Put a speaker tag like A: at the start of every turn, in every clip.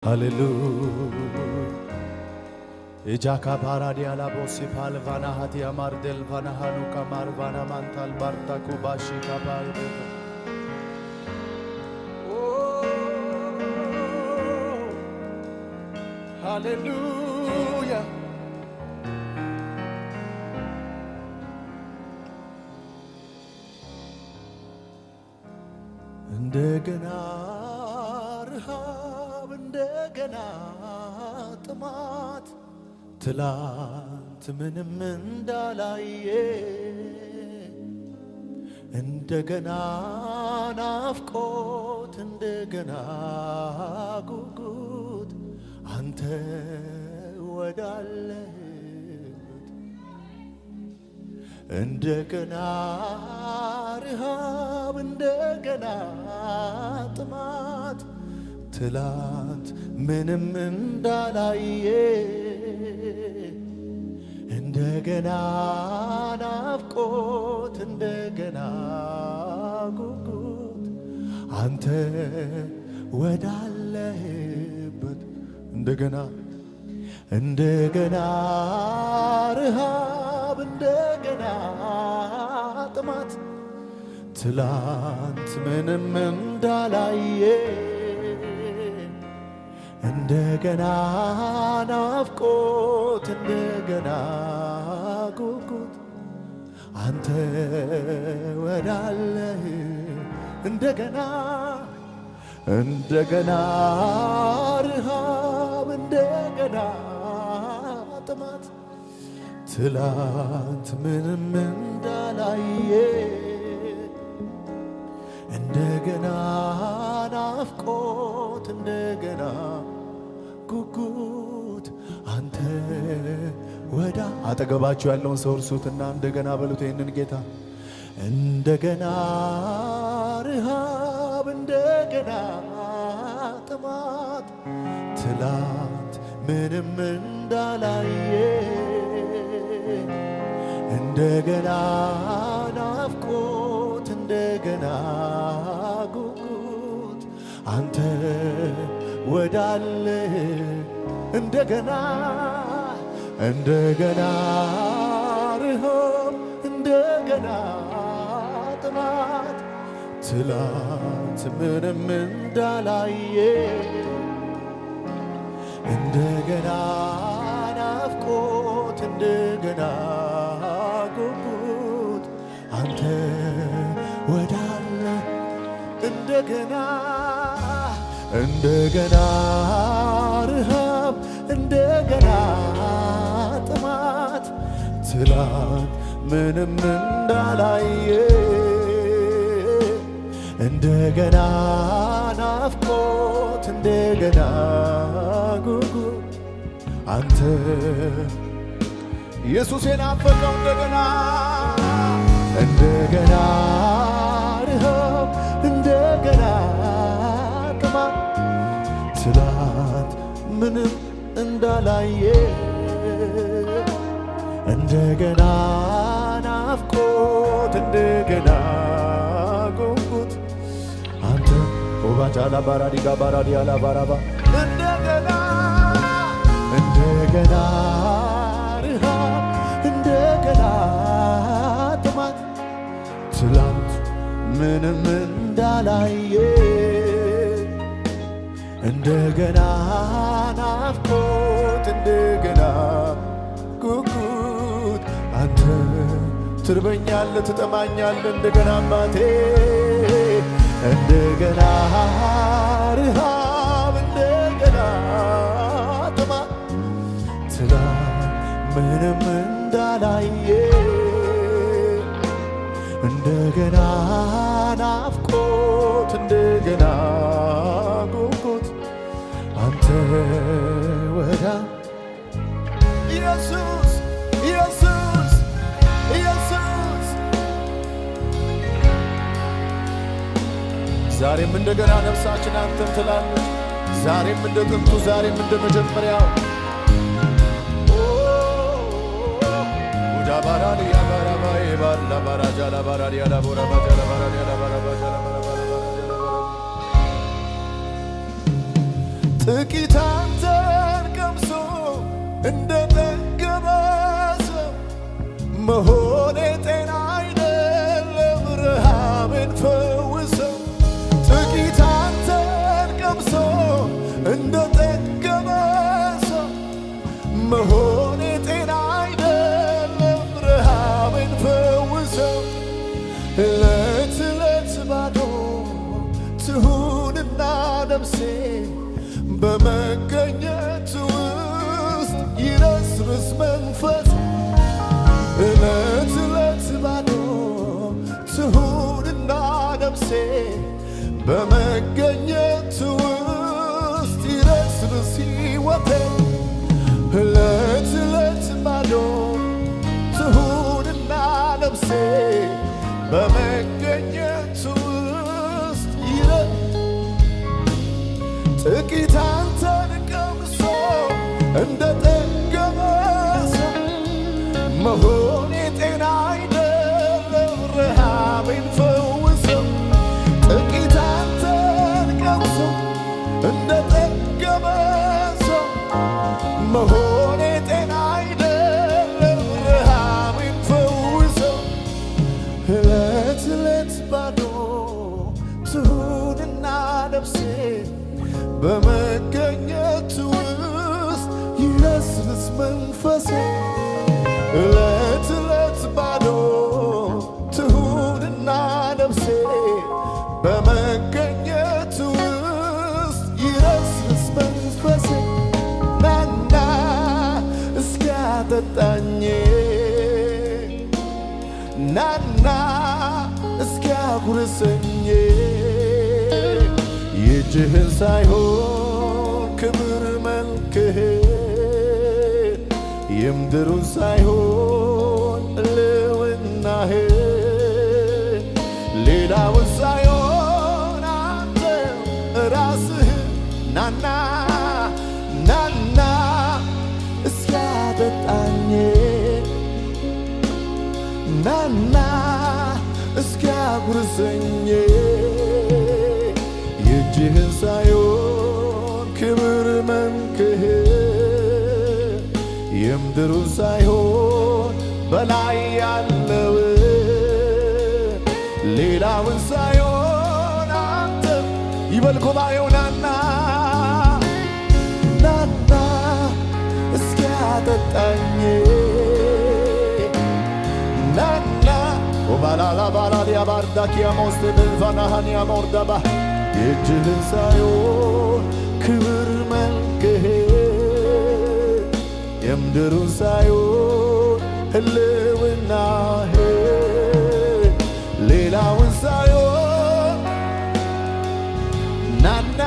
A: Hallelujah. Ejaka paradia la bosi palvana hatia mardel vana hanuka marvana mantal barta kubashi kabalbe. Oh, hallelujah. እንደገና ረሃብ እንደገና ጥማት ትላንት ምንም እንዳላየ እንደገና ናፍቆት እንደገና ጉጉት አንተ ወዳለህበት እንደገና ረሃብ እንደገና ጥማት ትላንት ምንም እንዳላየ እንደገና ናፍቆት እንደገና ጉጉት አንተ ወዳለህበት እንደገና እንደገና ረሃብ እንደገና ጥማት ትላንት ምንም እንዳላየ እንደገና ናፍቆት እንደገና ጉጉት አንተ ወዳለህ እንደገና እንደገና ረሃብ እንደገና ጥማት ትላንት ምንም እንዳላየ እንደገና ናፍቆት እንደገና ጉጉት አንተ ወዳ አጠገባችሁ ያለውን ሰው እርሱትና እንደገና በሉት ይሄንን ጌታ እንደገና ረሃብ እንደገና ጥማት ትላንት ምንም እንዳላየ እንደገና ናፍቆት እንደገና ጉጉት አንተ ወዳለህ እንደገና እንደገና ረሃብ እንደገና ጥማት ትላንት ምንም እንዳላየ እንደገና ናፍቆት እንደገና ጉጉት አንተ ወዳለ እንደገና እንደገና ረሃብ እንደገና ጥማት ትላንት ምንም እንዳላየ እንደገና ናፍቆት እንደገና ጉጉት አንተ ኢየሱስ የናፈቀው እንደገና እንደገና ረሃብ እንደገና ጥማት ትላንት ምንም እንዳላየ እንደገና ናፍቆት እንደገና ጉጉት አንተ ኦባጃላ ባራዲጋ ባራዲያላ ባራባ እንደገና እንደገና ረሃብ እንደገና ጥማት ትላንት ምንም እንዳላየ እንደገና ናፍቆት እንደገና ጉጉት አንተ ትርበኛለህ ትጠማኛለህ እንደገና አባቴ እንደገና ረሃብ እንደገና ጥማት ትላንት ምንም እንዳላየ እንደገና ናፍቆት እንደገና ጉጉት አንተ ወዳ ኢየሱስ ኢየሱስ ኢየሱስ ዛሬም እንደገና ነፍሳችን አንተን ትላለች ዛሬም እንደ ጥንቱ ዛሬም እንደ መጀመሪያው ዳባራዲ ያባራባይ ባላ ባራጃላ ባራዲ ያላቦራ ባጃላ ባራዲ ያላባራ ባጃላ ባራባራ ጥቂት አንተን ቀምሶ እንደጠገበ ሰው መሆኔ ጤና አይደለም ረሃቤን ፈውሰው። ጥቂት አንተን ቀምሶ እንደጠገበ ሰው መሆኔ ጤና አይደለም ረሃቤን ፈውሰው። ዕለት ዕለት ባዶ ትሁንና ነፍሴ በመገኘት ውስጥ ይረስርስ መንፈስ። ዕለት ዕለት ባዶ ትሁንና ነፍሴ በመገኘት ውስጥ ይረስርስ ሕይወቴ። ዕለት ዕለት ባዶ ትሁንና ነፍሴ በመገኘት ውስጥ ጥቂት አንተን ቀምሶ እንደጠገበ ሰው መሆኔ ጤና አይደለም ረሃቤን ፈውሰው። ጥቂት አንተን ቀምሶ እንደጠገበ ሰው መሆኔ ጤና አይደለም ረሃቤን ፈውሰው። ዕለት ዕለት ባዶ ትሁንና ነፍሴ በመገኘት ውስጥ ይረስርስ መንፈሴ። ዕለት ዕለት ባዶ ትሁንና ነፍሴ በመገኘት ውስጥ ይረስርስ መንፈሴ። ናና እስኪያጠጣኝ ናና እስኪያጉርሰኝ የእጅህን ሳይሆን ክብር መልክህን የምድሩን ሳይሆን ልውናህን ሌላውን ሳይሆን አንተ ራስህን ናና ናና እስኪያጠጣኝ ናና እስኪያጉርሰኝ የእጅህን ሳይሆን ክብር መልክህን የምድሩን ሳይሆን በላይ ያለውን ሌላውን ሳይሆን አንተ ይበል ጉባኤው ናና ናና እስኪያጠጣኝ ናና ወባላላ ባላሊያ ባርዳኪያ ሞስተ በልፋናሃንያ ሞርዳባ የእጅህን ሳይሆን ክብር መልክህን የምድሩን ሳይሆን ህልውናህን ሌላውን ሳይሆን ናና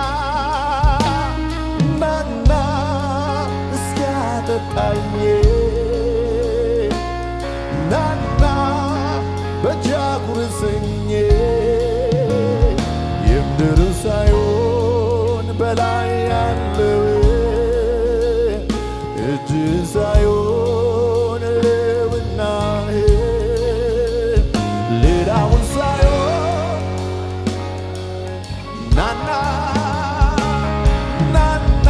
A: ናና እስኪያጠጣኝ ናና በእጅ አጉርሰኝ የምድሩን ሳይሆን በላይ ያለውን እጅህን ሳይሆን ልውናህን ሌላውን ሳይሆን ናና ናና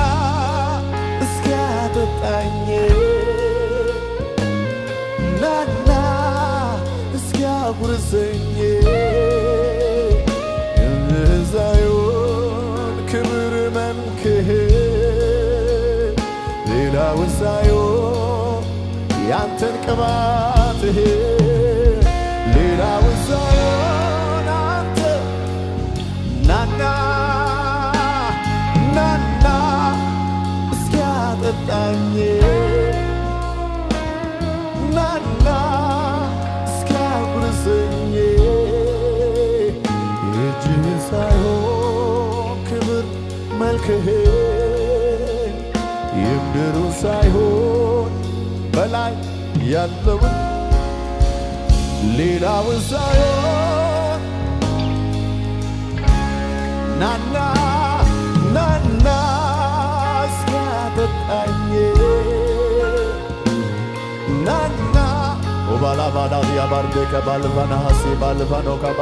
A: እስኪያጠጣኝ ናና እስኪያጉርሰኝ የእጅህን ሳይሆን ክብር መልክህን ሌላውን ሳይሆን ያንተን ቅባትህን ሌላውን ሳይሆን አንተ ናና ናና እስኪያጠጣኝ ናና እስኪያጉርሰኝ የእጅህን ሳይሆን ክብር መልክህን የምድሩን ሳይሆን በላይ ያለውን ሌላውን ሳይሆን ናና ናና እስኪያጠጣኝ ናና ወባላባዳ ያባርደ ከባልቫና ሐሴ ባልቫኖ ካባ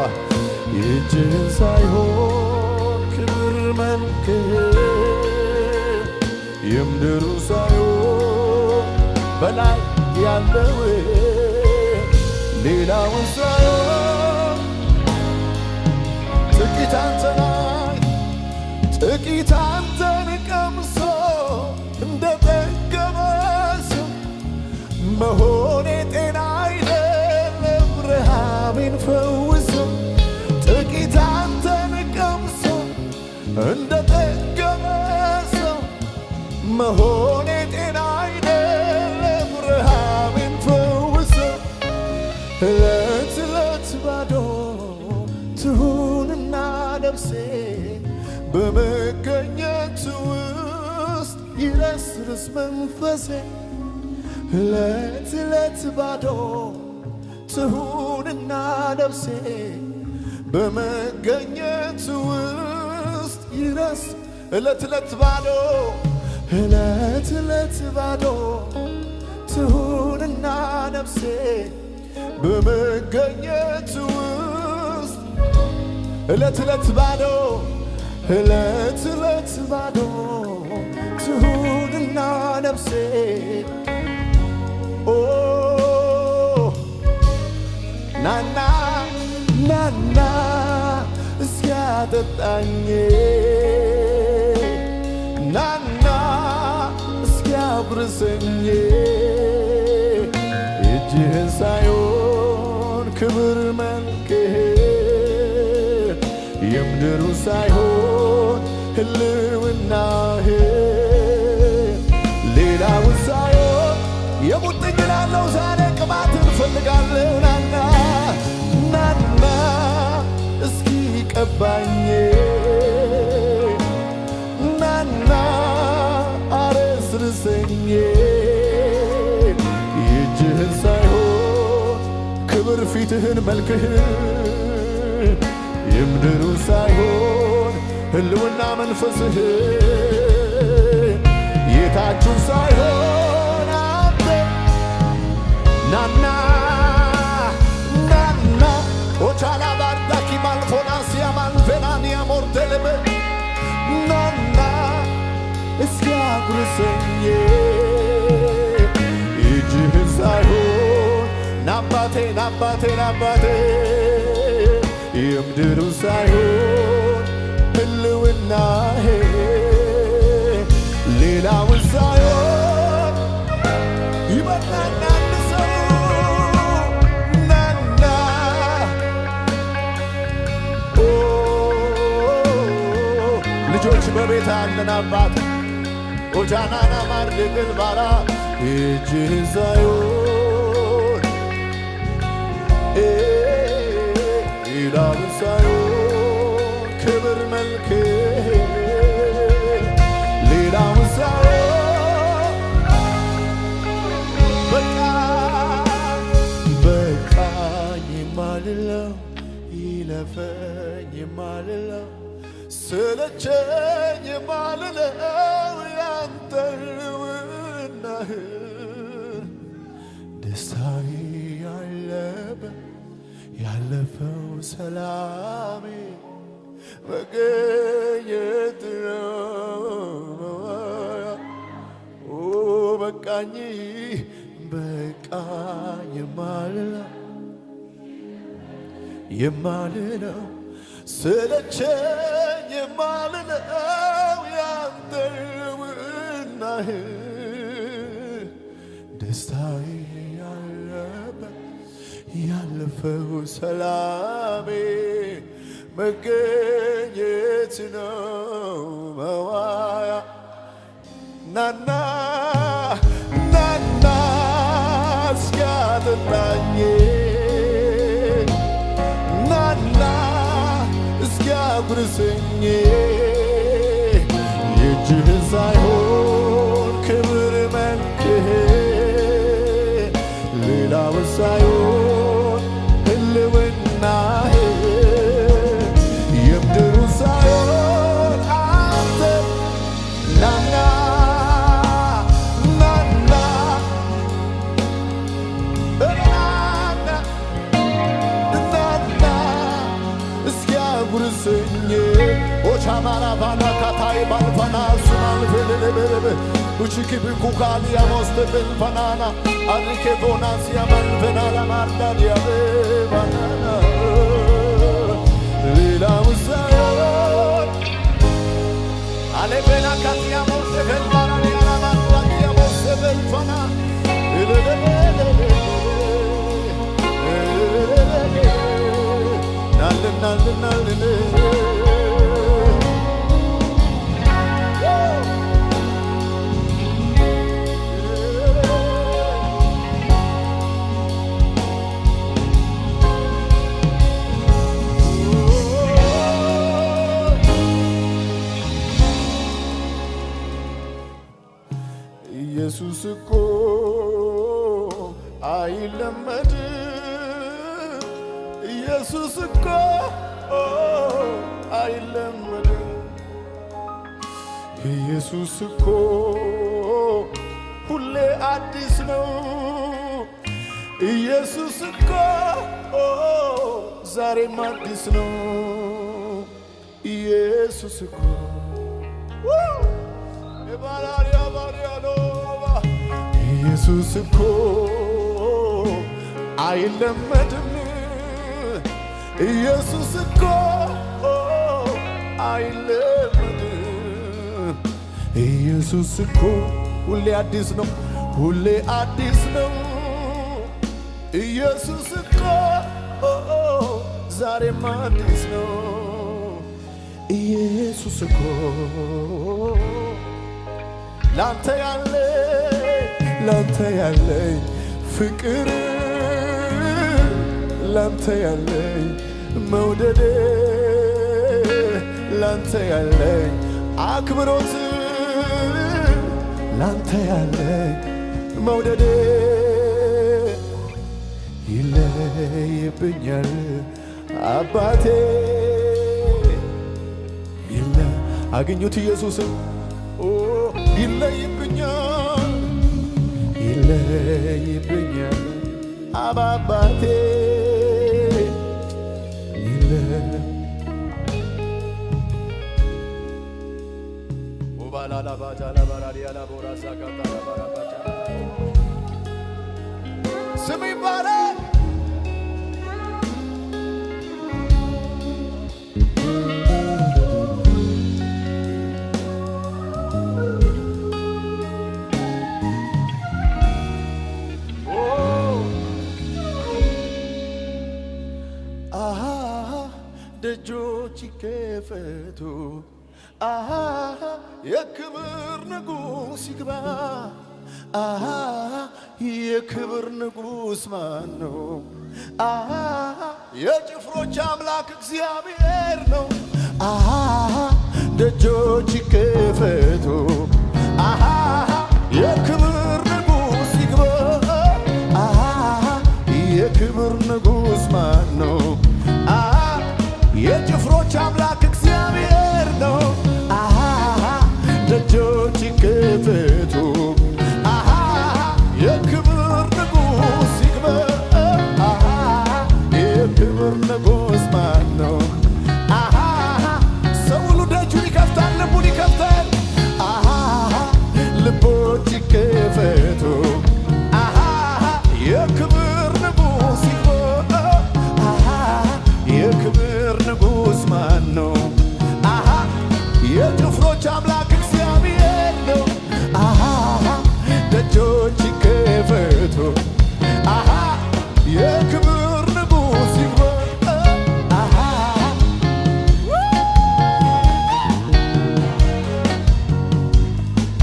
A: የእጅህን ሳይሆን ክብር መልክህን የምድሩ ሳይሆን በላይ ያለው ሌላውን ሳይሆን ጥቂት አንተን ጥቂት አንተን ቀምሶ እንደጠገበ ሰው መሆኔ ጤና አይደለም ረሃቤን ፈውሶ ጥቂት አንተን ቀምሶ እንደጠገበ ሰው መሆኔ ጤና አይደለም ረሃቤን ፈውሶ ዕለት ዕለት ባዶ ትሁንና ነፍሴ በመገኘት ውስጥ ይረስርስ መንፈሴ ዕለት ዕለት ባዶ ትሁንና ነፍሴ በመገኘት ውስጥ ይረስ ዕለት ዕለት ባዶ ዕለት ዕለት ባዶ ትሁንና ነፍሴ በመገኘት ውስጥ ዕለት ዕለት ባዶ ዕለት ዕለት ባዶ ትሁንና ነፍሴ ኦ ናና ናና እስኪያጠጣኝ ናና እስኪያብርሰኝ እጅህን ሳይሆን ክብር መልክህ የምድሩ ሳይሆን ህልውናህ ሌላውን ሳይሆን የሙጥኝ ላለው ዛሬ ቅባትን እፈልጋለሁ ናና ናና እስኪ ቀባኝ ናና አረስርሰኝ የእጅህን ሳይሆን ክብር ፊትህን መልክህን የምድሩ ሳይሆን ህልውና መንፈስህ የታችሁ ሳይሆን አንተ ናና ናና ኦቻላ ባርዳኪ ማልፎናሲያ ማልፌናንያ ሞርቴልበ ናና እስኪያጉርሰኝ እጅህን ሳይሆን ናባቴ ናባቴ ናባቴ የምድሩ ሳይሆን ህልውናህ ሌላውን ሳይሆን ይመጣና አንድ ሰው ናና ልጆች በቤት አለን አባት ኦጃናና ማርድግል ባራ እጅህን ሳይሆን ሌላውን ሳይሆን ክብር መልክህ ሌላውን ሳይሆን በቃኝ የማልለው ይለፈኝ የማልለው ሰለቸኝ የማልለው ያንተ ህልውናህ ደስታዬ ያለበት ያለፈው ሰላሜ መገኘት ነው በቃኝ በቃኝ የማልለው ሰለቸኝ የማልለው ያንተ ህልውናህ ደስታዬ ያለበት ያለፈው ሰላሜ መገኘት ነው መዋያ ናና ናና እስኪያጠጣኝ ናና እስኪያጉርሰኝ የእጅህን ሳይሆን ክብር መልክህ ሌላውን ሳይሆን ህልውናህ የምድሩ ሳይሆን አንተ ናና ናና ናና ናና እስኪያጉርሰኝ ኦቻማራ ባላ ካታይ ባልፋና ሱማን ፍልልብልብ Uchiki bukukali amoste ben banana Arike bonansia man venala mardalia banana Lila usayon Ale bena katia moste ben banana la mardalia moste ben fana Nalin ኢየሱስ እኮ አይለመድም ኢየሱስ እኮ አይለመድም ኢየሱስ እኮ ሁሌ አዲስ ነው ኢየሱስ እኮ ዛሬም አዲስ ነው ኢየሱስ እኮ ባሪያ ነው ኢየሱስ እኮ አይለመድም ኢየሱስ እኮ አይለመድም ኢየሱስ እኮ ሁሌ አዲስ ነው ሁሌ አዲስ ነው ኢየሱስ እኮ ዛሬም አዲስ ነው ኢየሱስ እኮ ላንተ ያለኝ ፍቅር ላንተ ያለኝ መውደድ ላንተ ያለኝ አክብሮት ላንተ ያለኝ መውደድ ይለይብኛል አባቴ አገኙት ኢየሱስን ይለይብኛል አባቴ ኦባላላ ባጃላ ባራዲያላ ቦራሳ ካታላ ባራባቻ ስም ይባረክ ደጆች ይከፈቱ የክብር ንጉሥ ይግባ የክብር ንጉሥ ማን ነው የጭፍሮች አምላክ እግዚአብሔር ነው ደጆች ይከፈቱ የክብር ንጉሥ ይግባ የክብር ንጉሥ ማን ነው የጭፍሮች አምላክ እግዚአብሔር ነው ደጆች ይከፈቱ የክብር ንጉሥ ይግባ የክብር ንጉሥ ማን ነው ሰው ሁሉ ደጁን ይከፍታል ልቡን ይከፍታል ልቦች ይከፈቱ የክብር ንጉሥ ይግባ የክብር ንጉሥ ማን ነው የጭፍሮች አምላክ እግዚአብሔር ነው ደጆች ይከፈቱ የክብር ንጉሥ ይግባ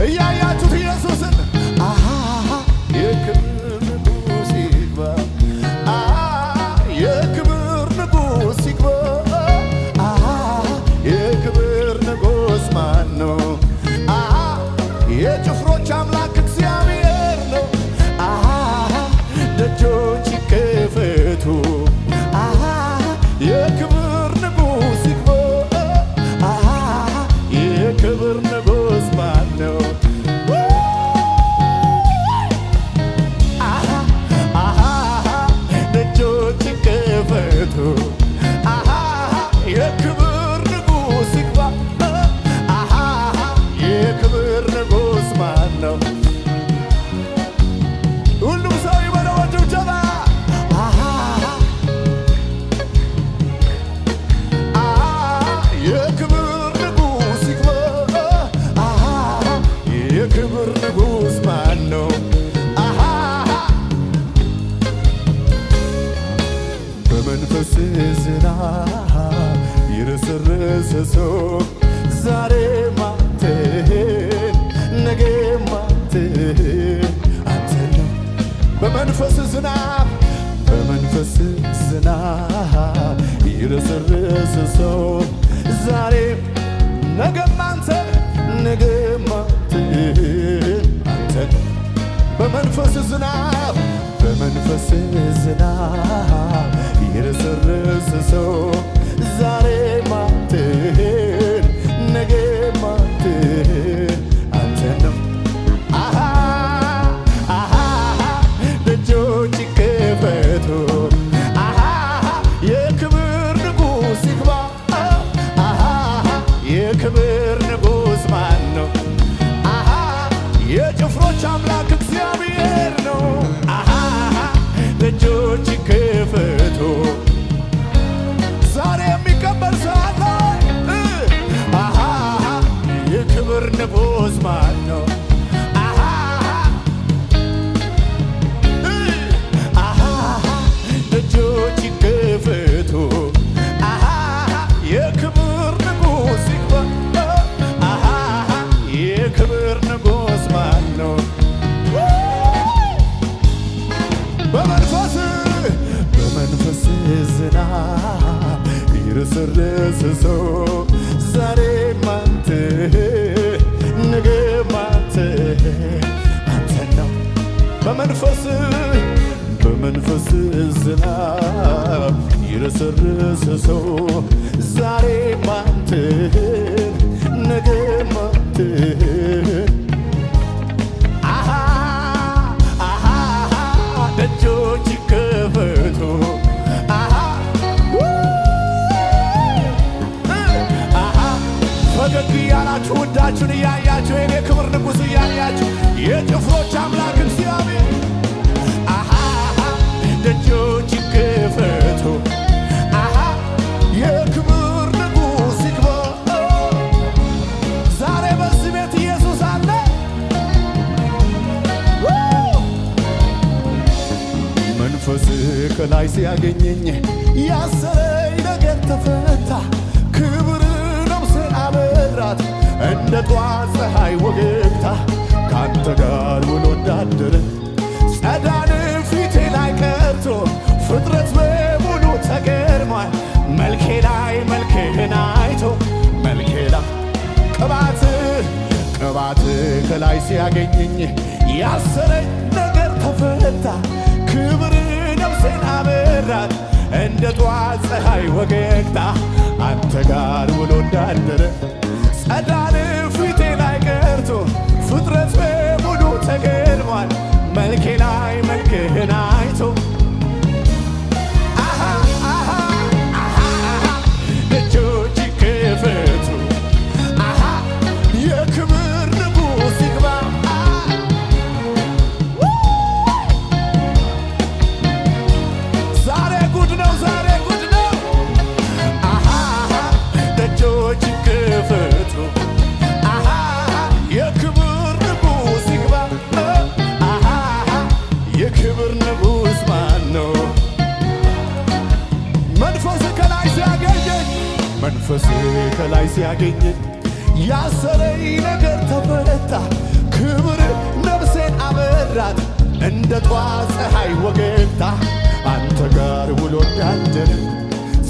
A: እያያችሁት ኢየሱስን የክብር ንጉሥ ይግባ የክብር ንጉሥ ይግባ የክብር ንጉሥ ማን ነው የጭፍሮች አምላክ እግዚአብሔር ነው ደጆች ይከፈቱ የክብር ንጉሥ ይግባ የክብር ንጉሥ ማን ነው ደጆች ይከፈቱ የክብር ንጉሥ ይግባ የክብር ንጉሥ ማን ነው ዝናብ በመንፈስ ዝናብ ይረሰርስ ሰው ዛሬ ነገም አንተ ነገም አንተ በመንፈስ ዝናብ በመንፈስ ዝናብ ይረሰርስ ሰው ዛሬ ማንተን ነገም አንተን ነው ደጆች ይከፈቱ የክብር ንጉሥ ይግባ የክብር ንጉሥ ማን ነው? የጭፍሮች አምላክ እግዚአብሔር ነው። ደጆች ይከፈቱ ዛሬ የሚቀበል ሰው አለ? የክብር ንጉሥ ማን ነው? ደጆች ይከፈቱ የክብር ንጉሥ ይግባ የክብር ንጉሥ ማን ነው? በመንፈስ ዝናብ ይረሰርስ ሰው ዛሬም አንተ ነገም አንተን ነው። በመንፈስ ዝናብ ይረሰርስ ሰው ዛሬም አንተ ነገም ደጆች ይከፈቱ ፈገግ እያላችሁ ውዳችሁን እያያችሁ የኔ ክብር ንጉሥ እያያችሁ የጭፍሮች አምላክ እግዚአብሔር ደጆች ይከፈቱ የክብር ንጉሥ ይግባ ዛሬ በዚህ ቤት ኢየሱስ አለ። መንፈስ ከላይ ሲያገኘኝ ያሰረኝ ነገር ተፈታ ክብር ነፍሴን አበራት እንደ ጧት ፀሐይ ወገግታ ካንተ ጋር ውሎ እንዳደረ ጸዳን ፊቴ ላይ ቀርቶ ፍጥረት በሙሉ ተገርሟል መልኬ ላይ መልክህን አይቶ መልኬ ላይ ቅባት ከላይ ሲያገኘኝ ያሰረኝ ነገር ተፈታ ክብር ነፍሴን አበራት እንደ ጧት ፀሐይ ወገግታ አንተ ጋር ውሎ እንዳደረ ጸዳን ፊቴ ላይ ቀርቶ ፍጥረት በሙሉ ተገርሟል መልኬ ላይ መልክህን አይቶ ደጆች ይከፈቱ የክብር ንጉሥ ይግባ ዛሬ ጉድ ነው ዛሬ ጉድ ነው ደጆች ይከፈቱ የክብር ንጉሥ ይግባ የክብር ንጉሥ ማን ነው? መንፈስ ከላይ ሲያገኘኝ ያሰረኝ ነገር ተፈታ ክብር ነፍሴን አበራት እንደ ጧት ፀሐይ ወገግታ አንተ ጋር ውሎ እንዳደረ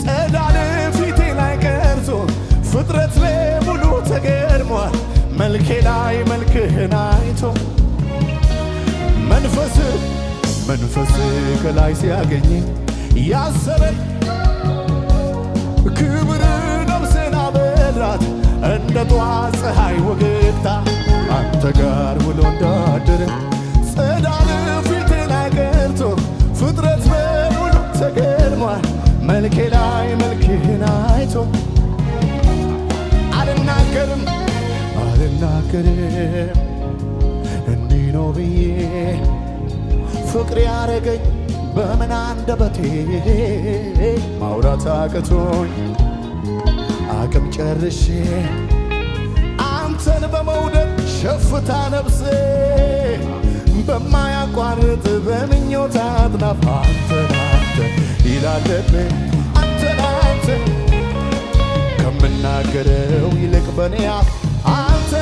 A: ጸዳን ፊቴ ላይ ቀርቶ ፍጥረት በሙሉ ተገርሟል መልኬ ላይ መልክህን አይቶ መንፈስ ከላይ ሲያገኘኝ ያሰረኝ ክብር ነፍሴን አበራት እንደ ጧት ፀሐይ ወገግታ አንተ ጋር ውሎ እንዳደረ ጸዳን ፊቴ ላይ ቀርቶ ፍጥረት በሙሉ ተገርሟል መልኬ ላይ መልክህን አይቶ አልናገርም እንዲህ ነው ብዬ ፍቅር ያረገኝ በምን አንደበቴ ማውራት አቅቶኝ አቅም ጨርሼ አንተን በመውደድ ሸፍታ ነፍሴ በማያቋርጥ በምኞት አጥናፍ አንተ ይላል ልቤ አንተ ከምናገረው ይልቅ በኔ አንተ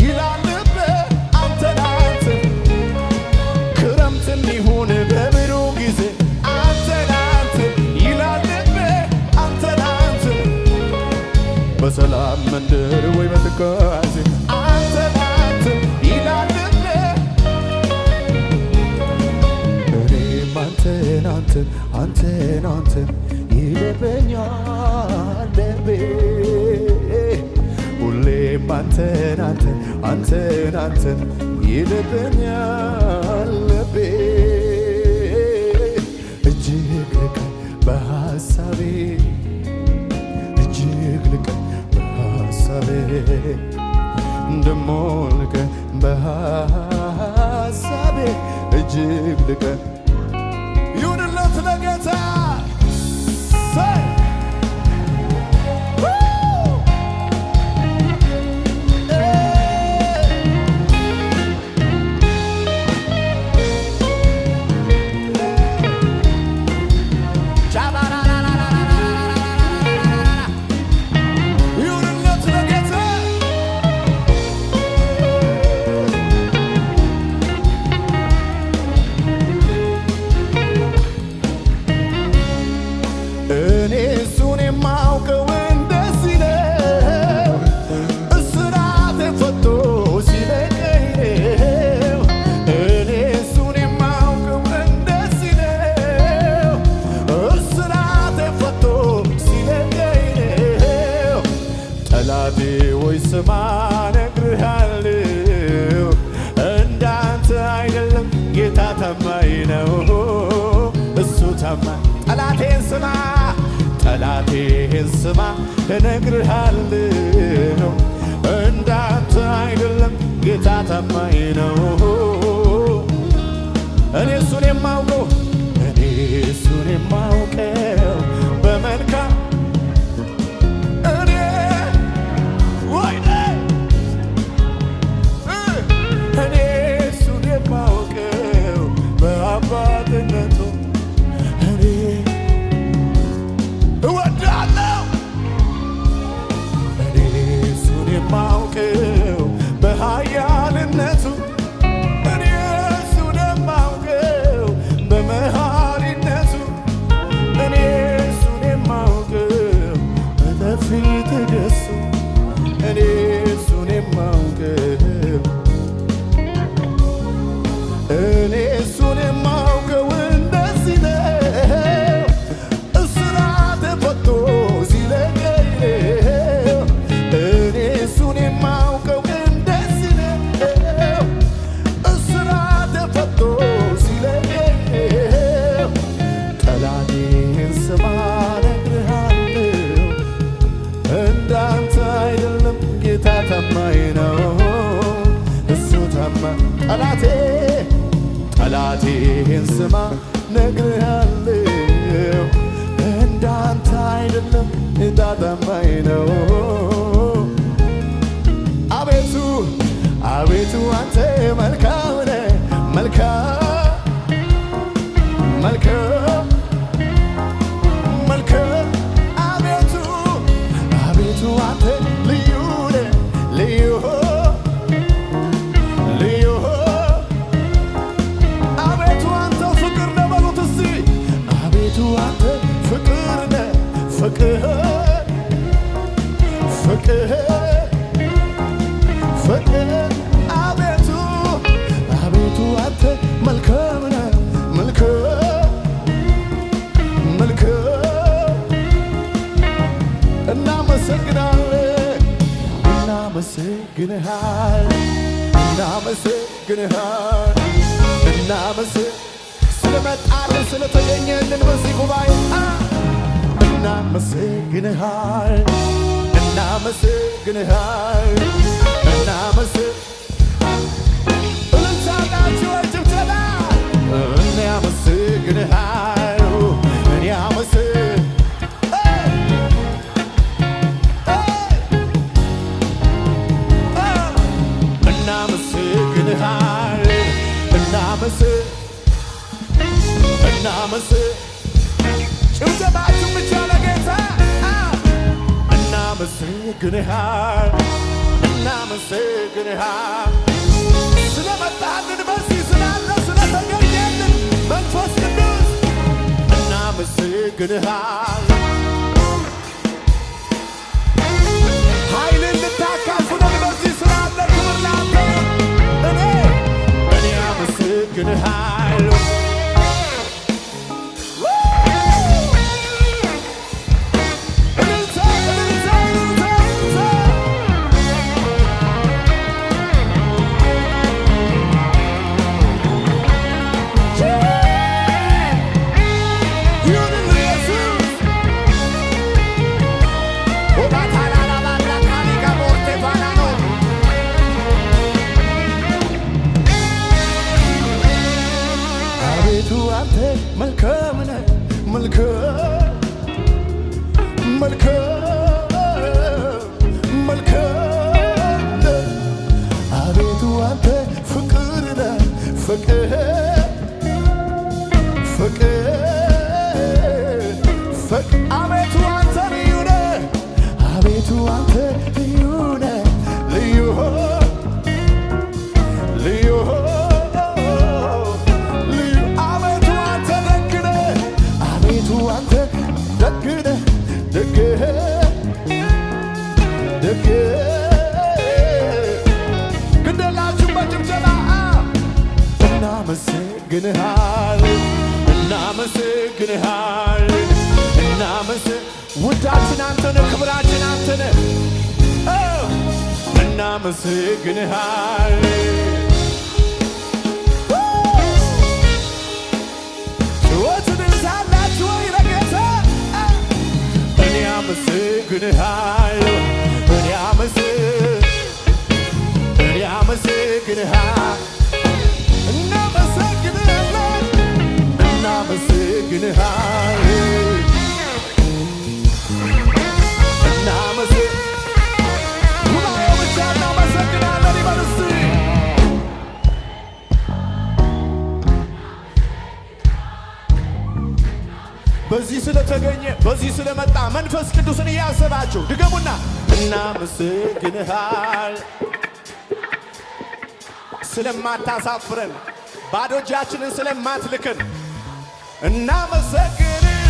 A: ይላል ልቤ አንተ ክረምትም ይሁን በሰላም መንደር ወይ በትካዜ አንተን አንተን ይላልና እኔም አንተን አንተን አንተን አንተን ይለበኛል ልቤ ሁሌም አንተን አንተን አንተን አንተን ይለበኛል ልቤ እጅግ ልቀ በሐሳቤ እጅግ ልቀ በሐሳቤ ደሞ ልቀ በሐሳቤ እጅግ ልቀ ይሁንለት ለጌታ ጠላቴን ስማ እነግርሃለሁ እንዳንተ አይደለም ጌታ ታማኝ ነው እኔ እሱን የማውቀው በመልካም እኔ እሱን የማውቀው በአባትነቱ ማውቀው በኃያልነቱ እኔ እሱን የማውቀው በመሐሪነቱ እኔ እሱን የማውቀው በፊት ደሱ እኔ እሱን የማውቀው እኔ እሱን የማውቀው እንደዚህ ነው እስራት ፈቶ ሲለቀኝ ጠላቴን ስማ ነግሬሃለሁ እንዳንተ አይደለም ጌታ ታማኝ ነው አቤቱ አቤቱ አንተ መልካም ነህ መልካም መልካም መልካም አቤቱ አቤቱ አንተ ልዩ ነህ ልዩ ፍቅር አቤቱ አቤቱ አንተ መልካም ነህ መልካም መልካም እናመሰግናለን ስለመጣልን ስለተገኘልን በዚህ ጉባኤ እናመሰግናለን ጭብጨባችሁ ብቻ ለጌታ እናመሰግንሃል ስለመጣልን በዚህ ስላለ ስለተገኘልን መንፈስ ቅዱስ እናመሰግንሃል አመሰግንሃለሁ ውዳችን አንተነ ክብራችን አንተነ እናመሰግንሃል ጩኸትን ሳላችሁ ወይ ለጌታ እኔ አመሰግንሃለሁ እኔ አመሰግንሃለሁ እናመሰግንሃለሁ በዚህ ስለተገኘ በዚህ ስለመጣ መንፈስ ቅዱስን እያሰባችሁ ድገሙና እናመሰግንሃል ስለማታሳፍረን ባዶ እጃችንን ስለማትልከን እናመሰግንሃል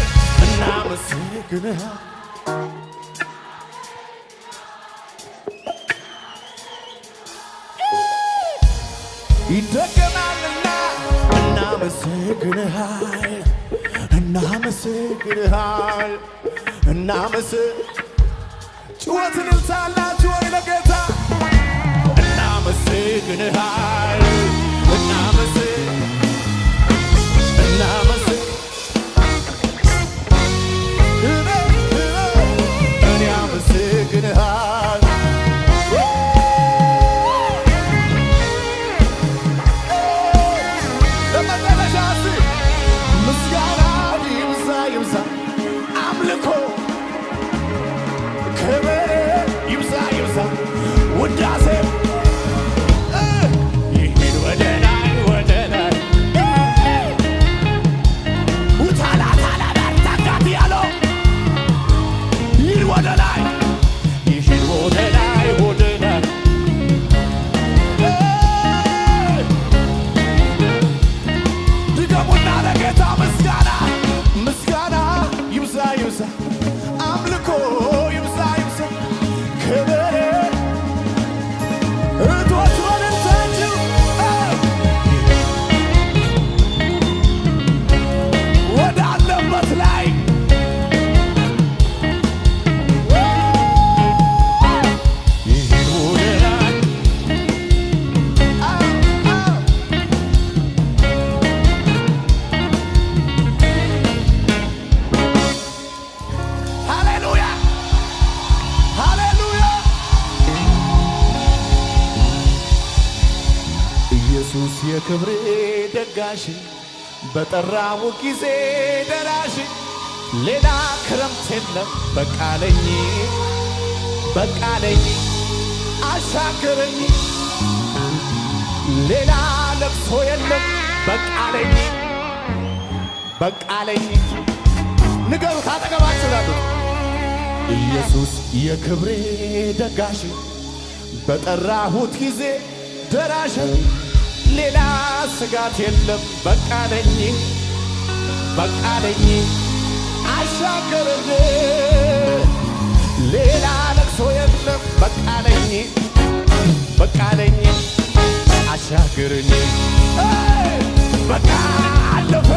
A: ይደገማልና እናመሰግንሃል ጩኸትን ልታላችሁ ወይ ለጌታ እናመሰግንሃል እኔ አመሰግንሃል ምስጋና ይብዛ አምልኮ ክብር ይብዛ ውዳሴ ይሄድ ወደ ላይ ታጋት ያለው ይሄድ ወደ ላይ ድገሙና ለጌታ ምስጋና ይብዛ አምልኮ ይብዛ ክብር እህቶች ወደንታችሁ ወዳለበት ላይ ይሄድ ወደ ላይ ኢየሱስ የክብሬ ደጋሽ በጠራው ጊዜ ደራሽ ሌላ ክረምት የለም በቃለኝ አሻገረኝ ሌላ ለቅሶ የለም በቃለኝ ንገሩት አጠገባችሁ ላሉት ኢየሱስ የክብሬ ደጋሽ በጠራሁት ጊዜ ደራሽ ሌላ ስጋት የለም በቃለኝ አሻገረኝ ሌላ ለቅሶ የለም በቃለኝ አሻገረኝ በቃ አለፈ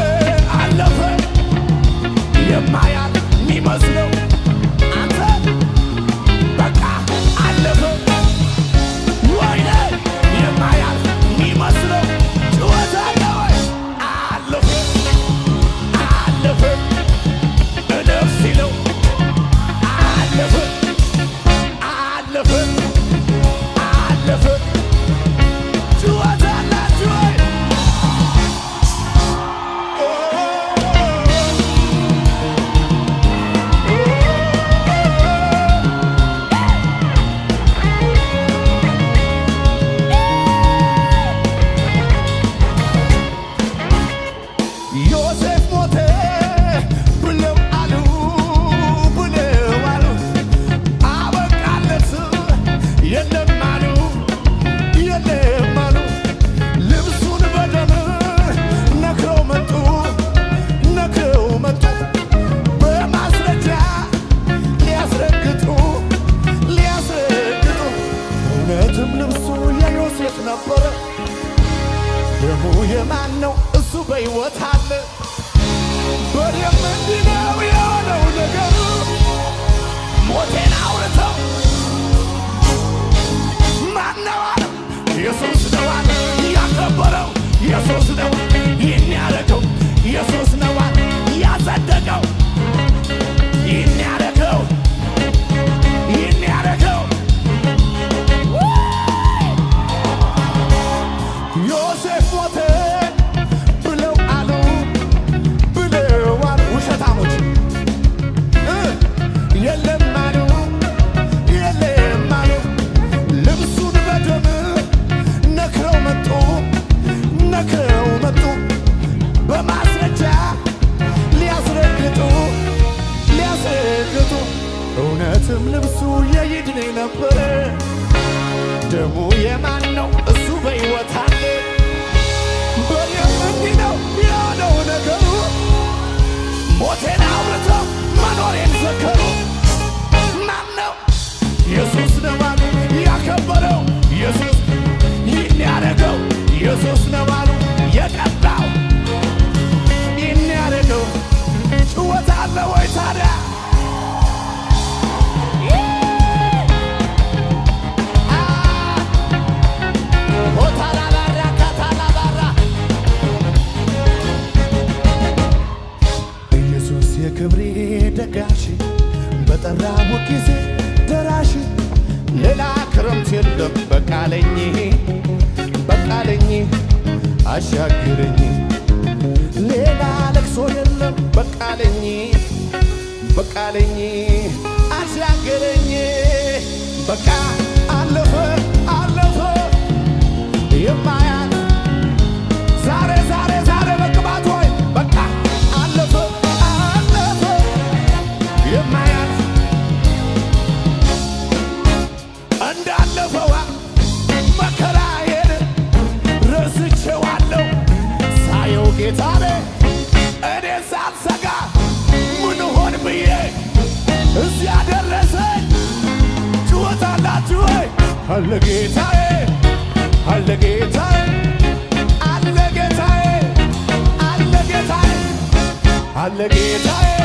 A: አለፈ የማያልፍ የሚመስለው አንተ በቃ አለፈ ወይኔ የማያልፍ የሚመስለው ጩኸት አለ ወይ አለፈ አለፈ እልፍ ሲለው አለፈ አለፈ አለፈ ጩኸት አላችሁ ወይ ዮሴፍ ሞተ ብለው አሉ አበቃለት የለም አሉ የለም አሉ ልብሱን በደም ነክረው መጡ በማስረጃ ሊያስረግጡ እውነትም ልብሱ የዮሴፍ ነበረ ደሙ የማን ነው እሱ በሕይወት አለ በደም እንዲህ ነው የሆነው ነገሩ ሞቴን አውርተው ማን ነው አለው ኢየሱስ ነው አለ ያከበረው ኢየሱስ ነው ይህን ያደረገው ኢየሱስ ነው አለ ያጸደቀው ይህን ያደረገው ይህን ያደረገው ዮሴፍ ሞተ ብለው አሉ ውሸታሞች የለም አሉ የለም አሉ ልብሱን በደም ነክረው መጡ በማስረጃ ሊያስረግጡ እውነትም ልብሱ የይድኔ ነበረ ደሙ የማን ነው እሱ በሕይወት አለ በደም እንዲህ ነው የሆነው ነገሩ ሞቴን አውርተው መኖሬን ዘከሩ ማን ነው ኢየሱስ ነው አሉ ያከበረው ኢየሱስ ይህን ያደረገው ኢየሱስ ነው አሉ የቀባው ይህን ያደረገው ጭወት አለ ወይ ታዲያ ኢየሱስ የክብሬ ደጋሽ በጠራው ጊዜ ደራሽ ሌላ ክረምት የለም በቃለኝ አሻግረኝ ሌላ ለቅሶ የለም በቃለኝ አሻግረኝ በቃ አለፈ የማያልፍ ዛሬ በቅባት ሆይ በቃ አለፈ የማያልፍ እንዳለፈዋ መከራዬን ረስቼዋለሁ ሳየው ጌታዬ እኔን ሳልሰጋ ምን ሆን ብዬ እዚያ ደረሰኝ ጩኸት አላችሁ ወይ አለ ጌታዬ አለ ጌታዬ አለ ጌታዬ አለ ጌታዬ አለ ጌታዬ